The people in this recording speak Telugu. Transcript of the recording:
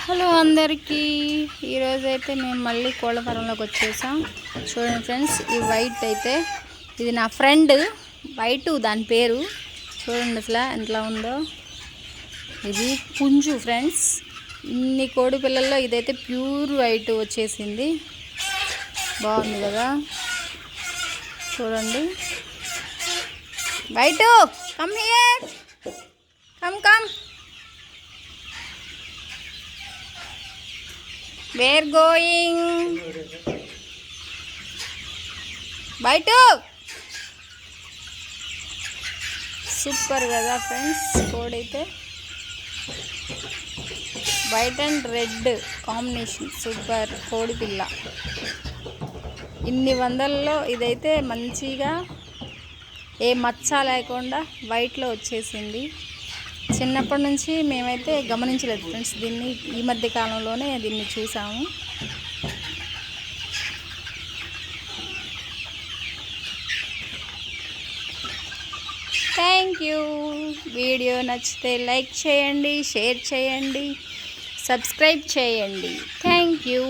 హలో అందరికీ ఈరోజైతే మేము మళ్ళీ కోళ్ళ ఫారంలోకి వచ్చేసాం. చూడండి ఫ్రెండ్స్, ఈ వైట్ అయితే ఇది నా ఫ్రెండ్ వైట్, దాని పేరు చూడండి అసలు ఎంతలా ఉందో. ఇది పుంజు ఫ్రెండ్స్. ఇన్ని కోడి పిల్లల్లో ఇదైతే ప్యూర్ వైట్ వచ్చేసింది. బాగుంది కదా, చూడండి. Wait come here, come come. Where going బయట. సూపర్ కదా ఫ్రెండ్స్, కోడి అయితే white and red combination. Super కోడి పిల్ల. ఇన్ని వందల్లో ఇదైతే మంచిగా ఏ మచ్చ లేకుండా వైట్లో వచ్చేసింది. చిన్నప్పటి నుంచి మేమైతే గమనించలేదు ఫ్రెండ్స్ దీన్ని, ఈ మధ్య కాలంలోనే దీన్ని చూసాము. Thank you. వీడియో నచ్చితే లైక్ చేయండి, షేర్ చేయండి, సబ్స్క్రైబ్ చేయండి. Thank you.